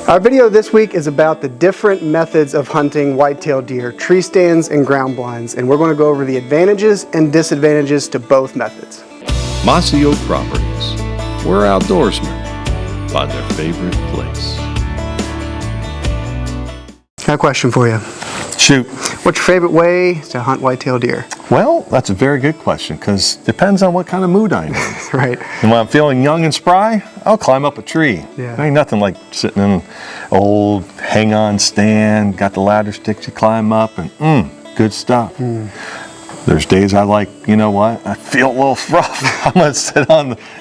Our video this week is about the different methods of hunting whitetail deer, tree stands and ground blinds, and we're going to go over the advantages and disadvantages to both methods. Mossy Oak Properties, where outdoorsmen find their favorite place. Got a question for you. Shoot. What's your favorite way to hunt whitetail deer? Well, that's a very good question, because it depends on what kind of mood I'm in. Right. And when I'm feeling young and spry, I'll climb up a tree. Yeah. There ain't nothing like sitting in an old hang-on stand, got the ladder sticks you climb up, and good stuff. There's days I like, you know what, I feel a little rough. I'm going to sit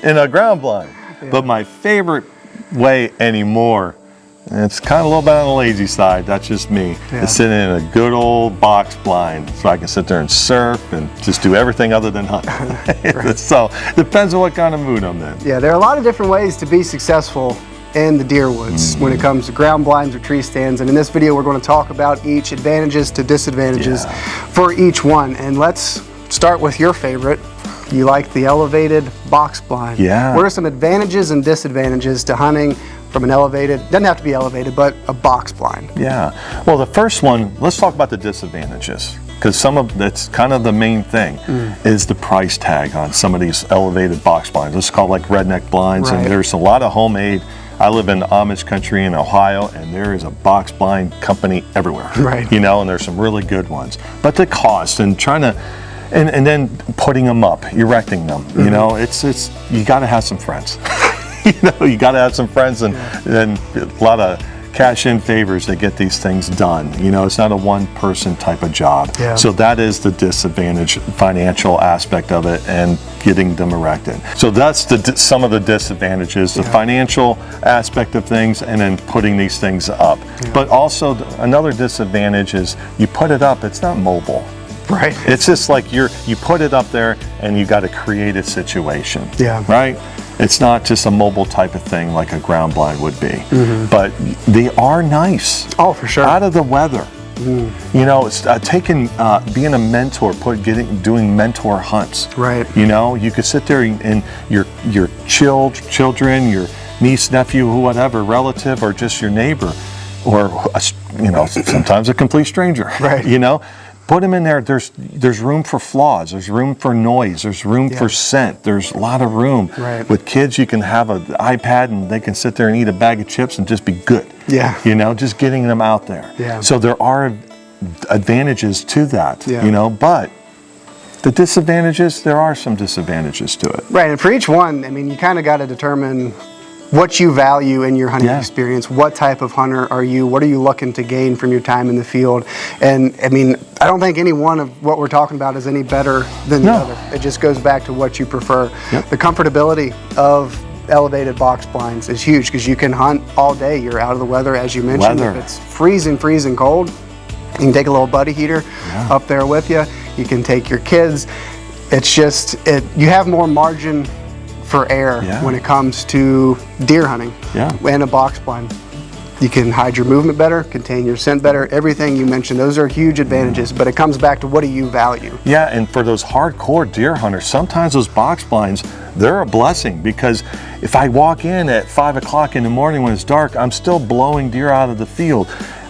in a ground blind. Yeah. But my favorite way anymore, and it's kind of a little bit on the lazy side, that's just me, is sitting in a good old box blind so I can sit there and surf and just do everything other than hunt. Right. So, depends on what kind of mood I'm in. Yeah, there are a lot of different ways to be successful in the deer woods when it comes to ground blinds or tree stands, and in this video we're going to talk about each advantages to disadvantages for each one. And let's start with your favorite. You like the elevated box blind. Yeah. What are some advantages and disadvantages to hunting from an elevated, doesn't have to be elevated, but a box blind? Yeah. Well, the first one, let's talk about the disadvantages, because that's kind of the main thing, is the price tag on some of these elevated box blinds. Let's call it like redneck blinds, and there's a lot of homemade. I live in Amish country in Ohio, and there is a box blind company everywhere. Right. You know, and there's some really good ones. But the cost and trying to, and then putting them up, erecting them, you know, it's you got to have some friends. You know, you got to have some friends and a lot of cash-in favors to get these things done. You know, it's not a one-person type of job. Yeah. So that is the disadvantage, financial aspect of it, and getting them erected. So that's some of the disadvantages, the financial aspect of things, and then putting these things up. But also another disadvantage is you put it up, it's not mobile. Right. It's just like you put it up there and you got to create a situation. Yeah. Right? It's not just a mobile type of thing like a ground blind would be. But they are nice. Oh, for sure. Out of the weather. You know, it's being a mentor, doing mentor hunts. Right. You know, you could sit there and your children, your niece, nephew, whatever, relative, or just your neighbor, or you know, sometimes a complete stranger. Right. You know, put them in there. There's room for flaws. There's room for noise. There's room for scent. There's a lot of room. Right. With kids, you can have an iPad and they can sit there and eat a bag of chips and just be good. Yeah. You know, just getting them out there. Yeah. So there are advantages to that. Yeah. You know, but the disadvantages, there are some disadvantages to it. Right, and for each one, I mean, you kind of got to determine what you value in your hunting experience. What type of hunter are you? What are you looking to gain from your time in the field? And I mean, I don't think any one of what we're talking about is any better than the other. It just goes back to what you prefer. The comfortability of elevated box blinds is huge because you can hunt all day. You're out of the weather, as you mentioned. If it's freezing cold, you can take a little buddy heater up there with you. You can take your kids. It's just, you have more margin for error when it comes to deer hunting and a box blind. You can hide your movement better, contain your scent better, everything you mentioned. Those are huge advantages, but it comes back to what do you value? Yeah, and for those hardcore deer hunters, sometimes those box blinds, they're a blessing, because if I walk in at 5 o'clock in the morning when it's dark, I'm still blowing deer out of the field.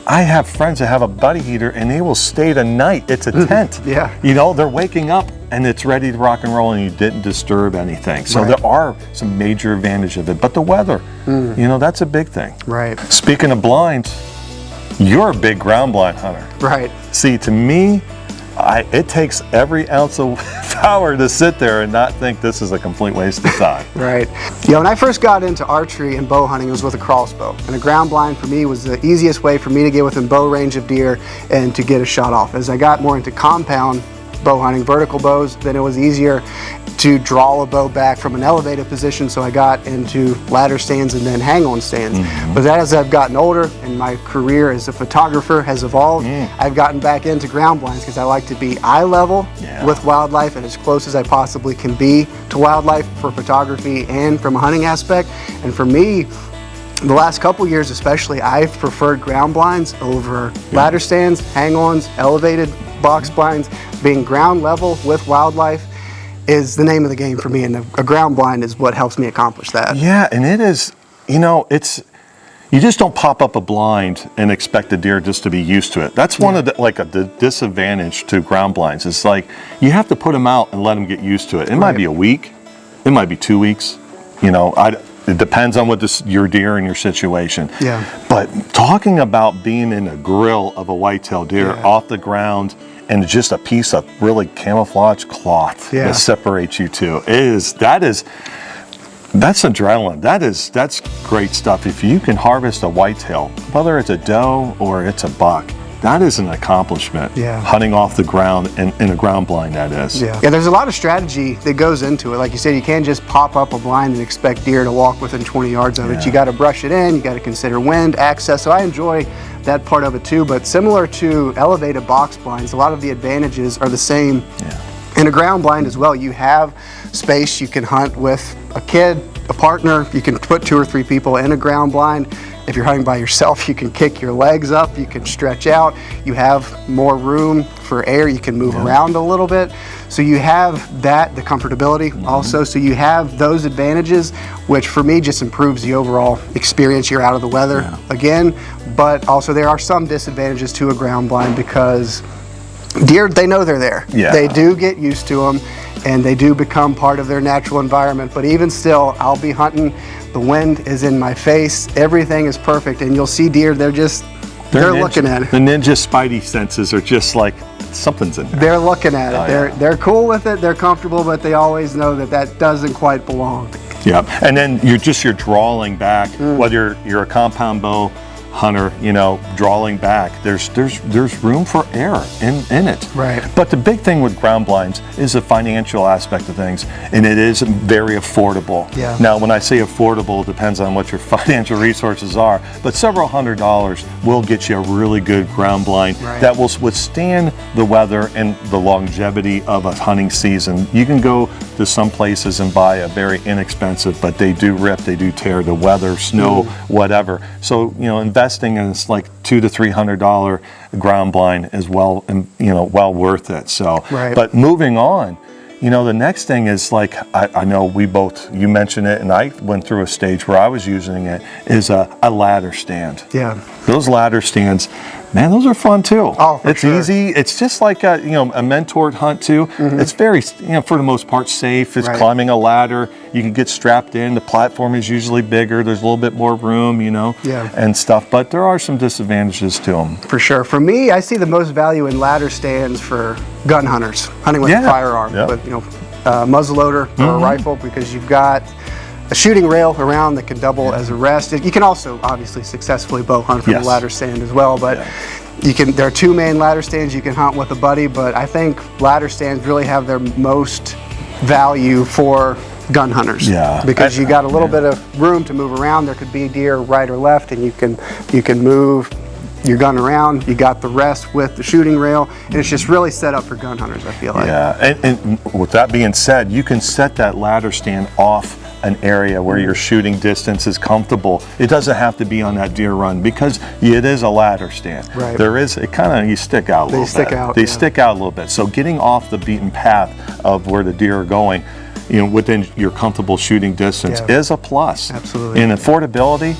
I have friends that have a buddy heater and they will stay the night. It's a tent. You know, they're waking up and it's ready to rock and roll and you didn't disturb anything. So there are some major advantages of it. But the weather, you know, that's a big thing. Right. Speaking of blinds, you're a big ground blind hunter. Right. See, to me, it takes every ounce of power to sit there and not think this is a complete waste of time. Right. You know, when I first got into archery and bow hunting, it was with a crossbow. And a ground blind for me was the easiest way for me to get within bow range of deer and to get a shot off. As I got more into compound bow hunting, vertical bows, then it was easier to draw a bow back from an elevated position, so I got into ladder stands and then hang-on stands. But as I've gotten older and my career as a photographer has evolved, I've gotten back into ground blinds because I like to be eye level with wildlife and as close as I possibly can be to wildlife for photography and from a hunting aspect. And for me, the last couple years especially, I've preferred ground blinds over ladder stands, hang-ons, elevated box blinds. Being ground level with wildlife is the name of the game for me, and a ground blind is what helps me accomplish that. Yeah, and it is, you know, you just don't pop up a blind and expect the deer just to be used to it. That's one of the disadvantage to ground blinds. It's like you have to put them out and let them get used to it. It might be a week, it might be 2 weeks. You know, it depends on what your deer and your situation. Yeah. But talking about being in a grill of a whitetail deer off the ground and just a piece of really camouflage cloth that separates you two that's adrenaline. That's great stuff. If you can harvest a whitetail, whether it's a doe or it's a buck, that is an accomplishment. Hunting off the ground and in a ground blind, that is. Yeah, there's a lot of strategy that goes into it. Like you said, you can't just pop up a blind and expect deer to walk within 20 yards of it. You got to brush it in, you got to consider wind, access. So I enjoy that part of it too, but similar to elevated box blinds, a lot of the advantages are the same in a ground blind as well. You have space, you can hunt with a kid, a partner, you can put 2 or 3 people in a ground blind. If you're hunting by yourself, you can kick your legs up, you can stretch out, you have more room for air, you can move around a little bit. So you have that, the comfortability also, so you have those advantages, which for me just improves the overall experience. You're out of the weather again, but also there are some disadvantages to a ground blind because deer, they know they're there. They do get used to them and they do become part of their natural environment, but even still, I'll be hunting, the wind is in my face, everything is perfect, and you'll see deer, they're looking at it. The ninja spidey senses are just like, something's in there. They're looking at it. They're cool with it, they're comfortable, but they always know that doesn't quite belong. And then you're drawing back, whether you're a compound bow hunter, you know, drawing back, there's room for error in it. But the big thing with ground blinds is the financial aspect of things, and it is very affordable. Now, when I say affordable, it depends on what your financial resources are, but several $100s will get you a really good ground blind that will withstand the weather and the longevity of a hunting season. You can go to some places and buy a very inexpensive, but they do rip, they do tear, the weather, snow, whatever. So, you know, investing in this like $200 to $300 ground blind is well worth it. So, but moving on, you know, the next thing is like, I know you mentioned it, and I went through a stage where I was using it, is a ladder stand. Those ladder stands, man, those are fun too. It's easy. It's just like a mentored hunt too. It's very, for the most part, safe. It's climbing a ladder. You can get strapped in. The platform is usually bigger. There's a little bit more room, and stuff. But there are some disadvantages to them. For sure. For me, I see the most value in ladder stands for gun hunters, hunting with a firearm, with muzzleloader or a rifle, because you've got a shooting rail around that can double as a rest. You can also obviously successfully bow hunt from a ladder stand as well, but there are 2 main ladder stands you can hunt with a buddy, but I think ladder stands really have their most value for gun hunters. Because you got a little bit of room to move around. There could be deer right or left, and you can move your gun around. You got the rest with the shooting rail, and it's just really set up for gun hunters, I feel like. And with that being said, you can set that ladder stand off an area where your shooting distance is comfortable. It doesn't have to be on that deer run because it is a ladder stand. You stick out a little bit. They stick out a little bit. So getting off the beaten path of where the deer are going, within your comfortable shooting distance is a plus. Absolutely. And affordability,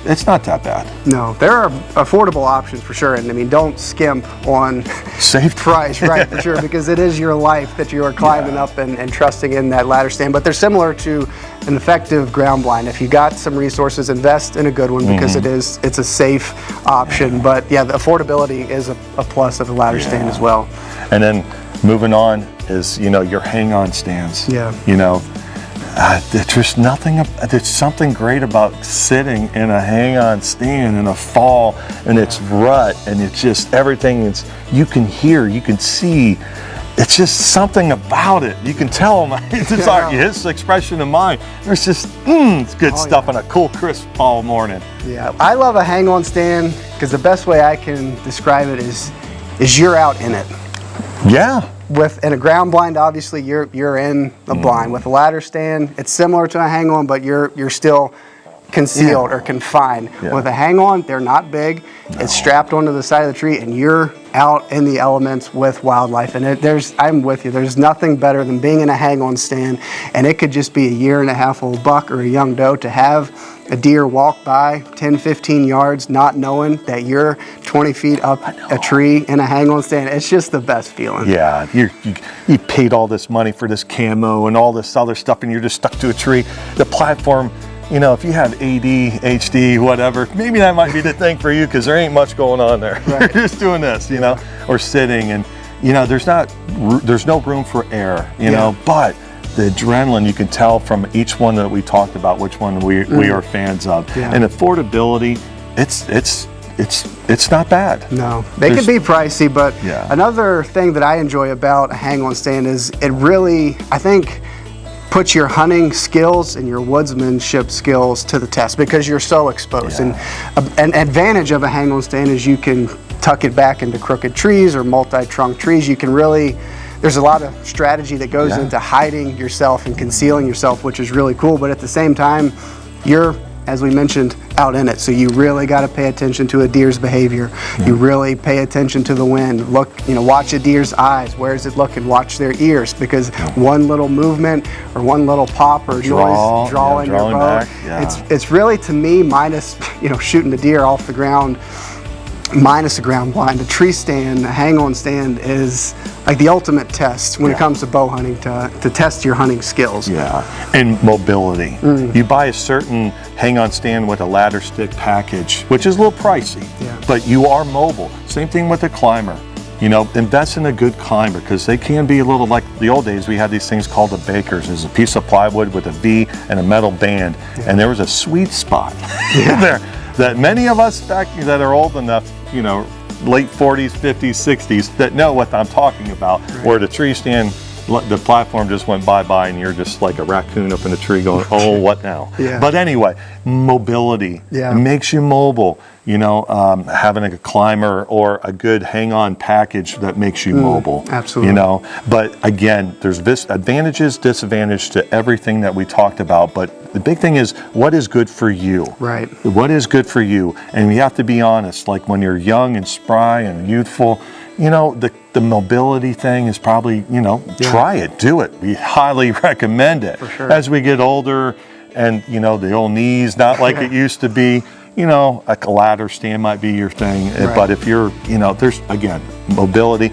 it's not that bad. No, there are affordable options for sure, and I mean, don't skimp on safe price, for sure, because it is your life that you are climbing up and trusting in that ladder stand. But they're similar to an effective ground blind. If you got some resources, invest in a good one, because it's a safe option. But the affordability is a plus of the ladder stand as well. And then moving on is, your hang-on stands. There's something great about sitting in a hang-on stand in a fall, and it's rut, and it's just everything you can hear, you can see. It's just something about it. You can tell him, his expression of mine. There's just, it's good stuff on a cool, crisp fall morning. I love a hang-on stand because the best way I can describe it is you're out in it. In a ground blind, obviously you're in a blind. With a ladder stand, it's similar to a hang-on, but you're still concealed or confined. With a hang-on, they're not big. It's strapped onto the side of the tree, and you're out in the elements with wildlife. And I'm with you. There's nothing better than being in a hang-on stand, and it could just be a 1.5-year-old buck or a young doe, to have a deer walk by 10, 15 yards not knowing that you're 20 feet up a tree in a hang-on stand. It's just the best feeling. Yeah, you paid all this money for this camo and all this other stuff, and you're just stuck to a tree. The platform, you know, if you have AD, HD, whatever, maybe that might be the thing for you, because there ain't much going on there. Right. You're just doing this, you know, or sitting, and you know, there's no room for error, you know, but the adrenaline, you can tell from each one that we talked about which one we are fans of. Yeah. And affordability, it's not bad. No, they can be pricey, but another thing that I enjoy about a hang-on stand is it really, I think, puts your hunting skills and your woodsmanship skills to the test, because you're so exposed. And an advantage of a hang-on stand is you can tuck it back into crooked trees or multi-trunk trees. You can really, there's a lot of strategy that goes into hiding yourself and concealing yourself, which is really cool. But at the same time, you're, as we mentioned, out in it. So you really got to pay attention to a deer's behavior. You really pay attention to the wind. Look, you know, watch a deer's eyes. Where is it looking? Watch their ears, because one little movement or one little pop or noise drawing your bow. It's really, to me, minus, you know, shooting the deer off the ground, minus a ground blind, a tree stand, a hang-on stand is like the ultimate test when it comes to bow hunting, to test your hunting skills. Yeah, and mobility. You buy a certain hang-on stand with a ladder stick package, which is a little pricey, but you are mobile. Same thing with a climber. You know, invest in a good climber, because they can be a little like the old days. We had these things called the bakers. There's a piece of plywood with a V and a metal band, and there was a sweet spot there that many of us back that are old enough, you know, late 40s, 50s, 60s, that know what I'm talking about, where the tree stand, the platform just went bye-bye, and you're just like a raccoon up in a tree going, oh, what now? But anyway, mobility makes you mobile. You know, having a climber or a good hang-on package that makes you mobile. Absolutely. You know, but again, there's advantages, disadvantages to everything that we talked about. But the big thing is, what is good for you? Right. What is good for you? And we have to be honest. Like when you're young and spry and youthful, you know, the mobility thing is probably, you know, try it, do it. We highly recommend it. For sure. As we get older, and you know, the old knees not like it used to be. You know, a ladder stand might be your thing, but if you're, you know, there's, again, mobility.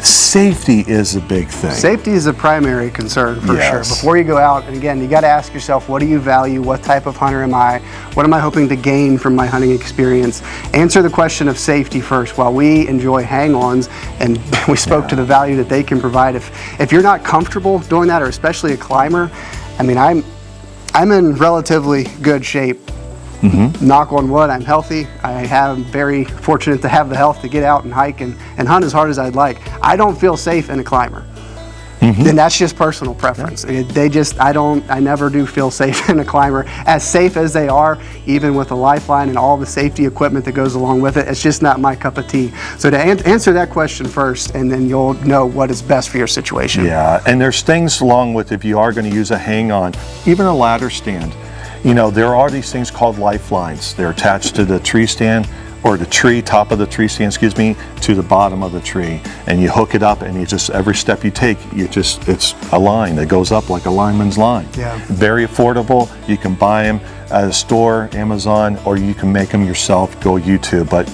Safety is a big thing. Safety is a primary concern for sure. Before you go out, and again, you got to ask yourself, what do you value? What type of hunter am I? What am I hoping to gain from my hunting experience? Answer the question of safety first. While we enjoy hang-ons, and we spoke to the value that they can provide, if you're not comfortable doing that, or especially a climber, I mean, I'm in relatively good shape. Knock on wood, I'm healthy. I am very fortunate to have the health to get out and hike and hunt as hard as I'd like. I don't feel safe in a climber. And that's just personal preference. I never do feel safe in a climber. As safe as they are, even with a lifeline and all the safety equipment that goes along with it, it's just not my cup of tea. So to answer that question first, and then you'll know what is best for your situation. Yeah, and there's things along with, if you are going to use a hang-on, even a ladder stand. You know, there are these things called lifelines. They're attached to the tree stand, or the tree, top of the tree stand, to the bottom of the tree. And you hook it up, and you just, every step you take, it's a line that goes up like a lineman's line. Very affordable. You can buy them at a store, Amazon, or you can make them yourself, go YouTube. But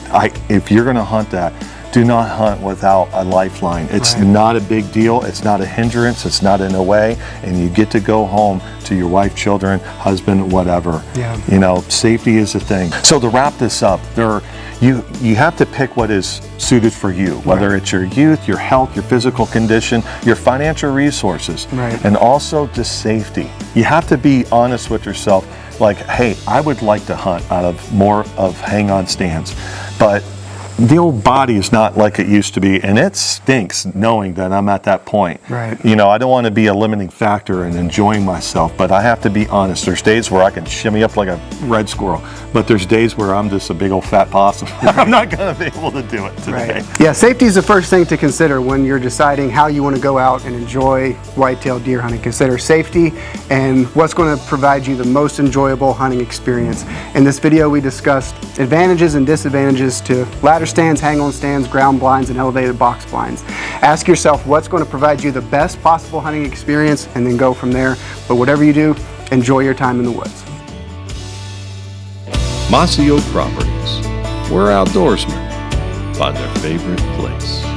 if you're gonna hunt that, do not hunt without a lifeline. It's not a big deal. It's not a hindrance. It's not in a way. And you get to go home to your wife, children, husband, whatever. You know, safety is a thing. So to wrap this up, you have to pick what is suited for you, whether it's your youth, your health, your physical condition, your financial resources, and also the safety. You have to be honest with yourself. Like, hey, I would like to hunt out of more of hang-on stands, but the old body is not like it used to be, and it stinks knowing that I'm at that point. You know, I don't want to be a limiting factor in enjoying myself, but I have to be honest. There's days where I can shimmy up like a red squirrel, but there's days where I'm just a big old fat possum. I'm not going to be able to do it today. Yeah, safety is the first thing to consider when you're deciding how you want to go out and enjoy whitetail deer hunting. Consider safety and what's going to provide you the most enjoyable hunting experience. In this video, we discussed advantages and disadvantages to ladder stands, hang-on stands, ground blinds, and elevated box blinds. Ask yourself what's going to provide you the best possible hunting experience, and then go from there. But whatever you do, enjoy your time in the woods. Mossy Oak Properties, where outdoorsmen find their favorite place.